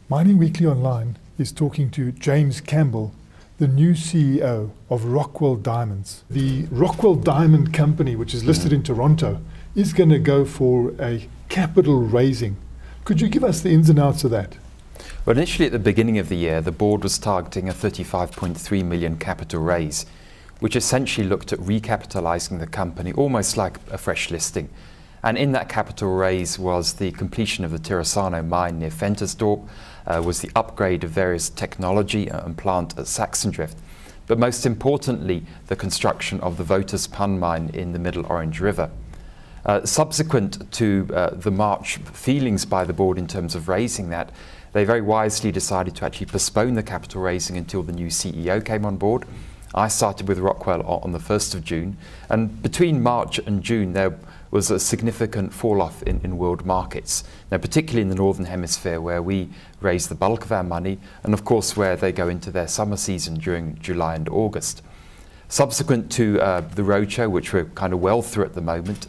Mining Weekly Online is talking to James Campbell, the new CEO of Rockwell Diamonds. The Rockwell Diamond Company, which is listed in Toronto, is going to go for a capital raising. Could you give us the ins and outs of that? Well, initially at the beginning of the year, the board was targeting a 35.3 million capital raise, which essentially looked at recapitalising the company almost like a fresh listing. And in that capital raise was the completion of the Tirasano mine near Ventersdorp, was the upgrade of various technology and plant at Saxendrift, but most importantly, the construction of the Votus-Pun mine in the Middle Orange River. Subsequent to the March feelings by the board in terms of raising that, they very wisely decided to actually postpone the capital raising until the new CEO came on board. I started with Rockwell on the 1st of June, and between March and June there was a significant fall-off in world markets, now particularly in the Northern Hemisphere where we raise the bulk of our money, and of course where they go into their summer season during July and August. Subsequent to the roadshow, which we're kind of well through at the moment,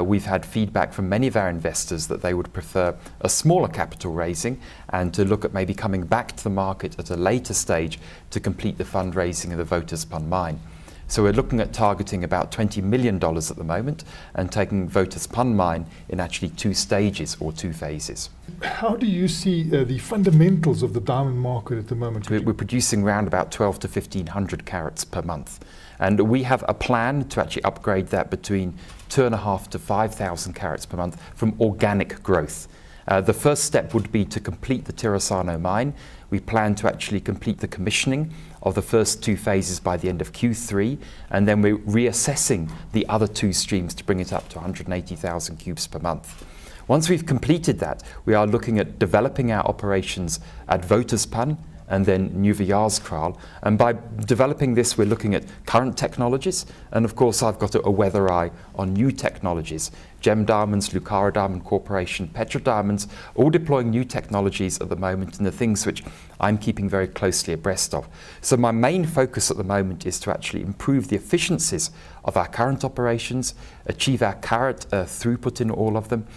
we've had feedback from many of our investors that they would prefer a smaller capital raising and to look at maybe coming back to the market at a later stage to complete the fundraising of the Votus-Pun mine. So we're looking at targeting about $20 million at the moment and taking Votus-Pun mine in actually 2 stages or 2 phases. How do you see the fundamentals of the diamond market at the moment? We're producing around about 12 to 1500 carats per month. And we have a plan to actually upgrade that between 2,500 to 5,000 carats per month from organic growth. The first step would be to complete the Tirasano mine. We plan to actually complete the commissioning of the first 2 phases by the end of Q3, and then we're reassessing the other 2 streams to bring it up to 180,000 cubes per month. Once we've completed that, we are looking at developing our operations at Votus-Pun and then Nieuwejaarskral. And by developing this, we're looking at current technologies. And of course, I've got a weather eye on new technologies. Gem Diamonds, Lucara Diamond Corporation, Petra Diamonds, all deploying new technologies at the moment and the things which I'm keeping very closely abreast of. So my main focus at the moment is to actually improve the efficiencies of our current operations, achieve our carat throughput in all of them,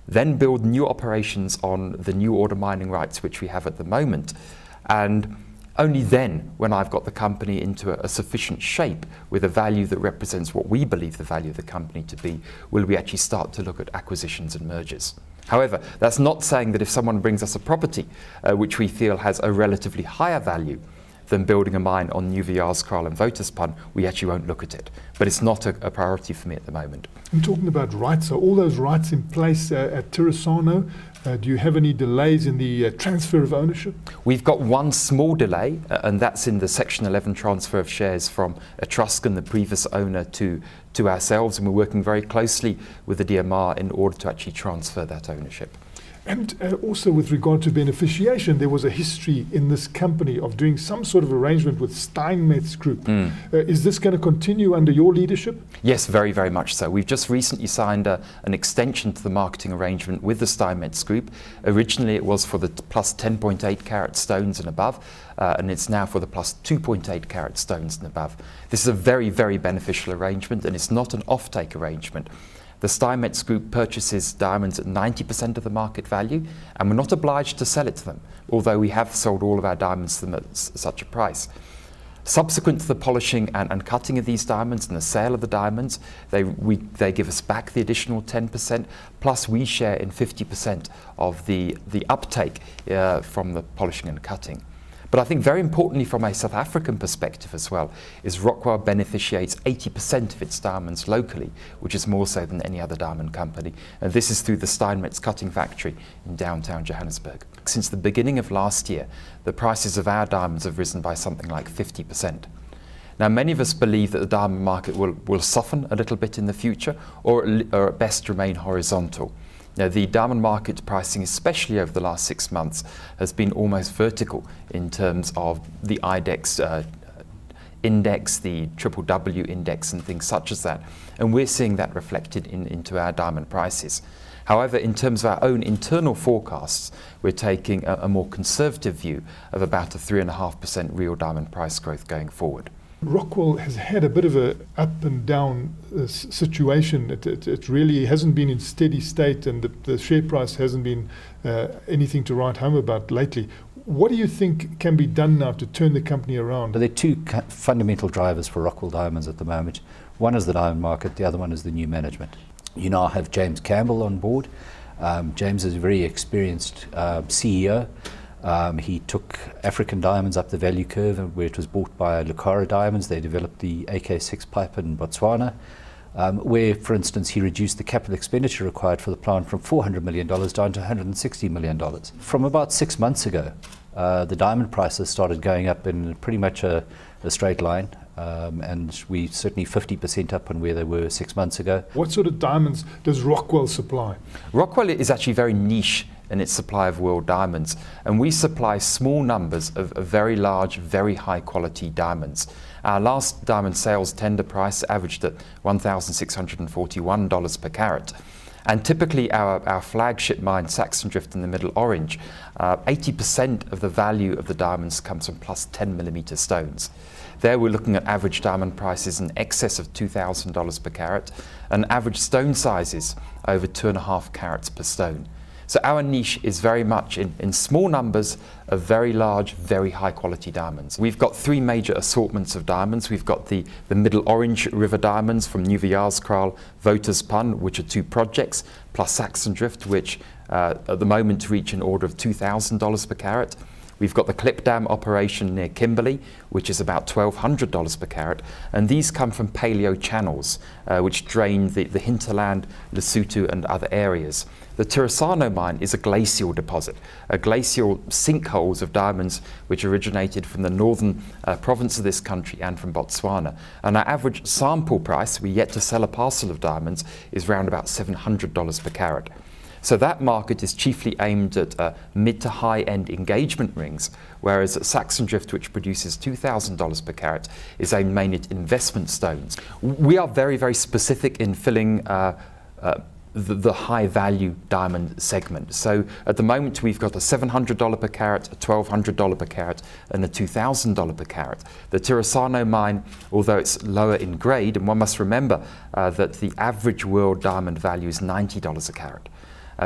then build new operations on the new order mining rights which we have at the moment. And only then, when I've got the company into a sufficient shape with a value that represents what we believe the value of the company to be, will we actually start to look at acquisitions and mergers. However, that's not saying that if someone brings us a property which we feel has a relatively higher value than building a mine on Nieuwejaarskral and Votus-Pun, we actually won't look at it. But it's not a priority for me at the moment. I'm talking about rights. Are all those rights in place at Tirasano? Do you have any delays in the transfer of ownership? We've got one small delay, and that's in the Section 11 transfer of shares from Etruscan, the previous owner, to ourselves, and we're working very closely with the DMR in order to actually transfer that ownership. And also with regard to beneficiation, there was a history in this company of doing some sort of arrangement with Steinmetz Group. Is this going to continue under your leadership? Yes, very, very much so. We've just recently signed an extension to the marketing arrangement with the Steinmetz Group. Originally it was for the plus 10.8 carat stones and above, and it's now for the plus 2.8 carat stones and above. This is a very, very beneficial arrangement, and it's not an off-take arrangement. The Steinmetz Group purchases diamonds at 90% of the market value, and we're not obliged to sell it to them, although we have sold all of our diamonds to them at such a price. Subsequent to the polishing and cutting of these diamonds and the sale of the diamonds, they give us back the additional 10%, plus we share in 50% of the uptake from the polishing and cutting. But I think very importantly from a South African perspective as well, is Rockwell beneficiates 80% of its diamonds locally, which is more so than any other diamond company. And this is through the Steinmetz cutting factory in downtown Johannesburg. Since the beginning of last year, the prices of our diamonds have risen by something like 50%. Now, many of us believe that the diamond market will soften a little bit in the future, or at best remain horizontal. Now, the diamond market pricing, especially over the last 6 months, has been almost vertical in terms of the IDEX index, the W index and things such as that. And we're seeing that reflected into our diamond prices. However, in terms of our own internal forecasts, we're taking a more conservative view of about a 3.5% real diamond price growth going forward. Rockwell has had a bit of a up and down situation. It really hasn't been in steady state, and the share price hasn't been anything to write home about lately. What do you think can be done now to turn the company around? There are two fundamental drivers for Rockwell Diamonds at the moment. One is the diamond market, the other one is the new management. You now have James Campbell on board. James is a very experienced CEO. He took African Diamonds up the value curve, where it was bought by Lucara Diamonds. They developed the AK6 pipe in Botswana, where, for instance, he reduced the capital expenditure required for the plant from $400 million down to $160 million. From about 6 months ago, the diamond prices started going up in pretty much a straight line, and we certainly 50% up on where they were 6 months ago. What sort of diamonds does Rockwell supply? Rockwell is actually very niche in its supply of world diamonds, and we supply small numbers of very large, very high quality diamonds. Our last diamond sales tender price averaged at $1,641 per carat. And typically our flagship mine, Saxon Drift in the Middle Orange, 80% of the value of the diamonds comes from plus 10 millimeter stones. There we're looking at average diamond prices in excess of $2,000 per carat, and average stone sizes over 2.5 carats per stone. So our niche is very much in small numbers of very large, very high quality diamonds. We've got three major assortments of diamonds. We've got the Middle Orange River diamonds from Nuwe-Jarlskral, Wouters-Pan, which are 2 projects, plus Saxon Drift, which at the moment reach an order of $2,000 per carat. We've got the Clip Dam operation near Kimberley, which is about $1,200 per carat, and these come from paleo channels, which drain the hinterland, Lesotho and other areas. The Tirasano mine is a glacial deposit, a glacial sinkholes of diamonds which originated from the northern province of this country and from Botswana. And our average sample price, we yet to sell a parcel of diamonds, is around about $700 per carat. So that market is chiefly aimed at mid to high end engagement rings, whereas at Saxon Drift, which produces $2,000 per carat, is aimed mainly at investment stones. We are very, very specific in filling the high value diamond segment. So at the moment we've got a $700 per carat, a $1,200 per carat and a $2,000 per carat. The Tirasano mine, although it's lower in grade, and one must remember that the average world diamond value is $90 a carat.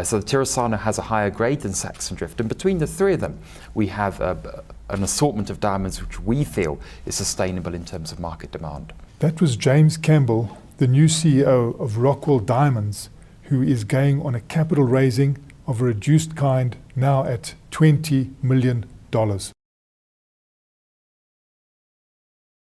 So the Tirasano has a higher grade than Saxon Drift, and between the three of them we have an assortment of diamonds which we feel is sustainable in terms of market demand. That was James Campbell, the new CEO of Rockwell Diamonds, who is going on a capital raising of a reduced kind, now at $20 million.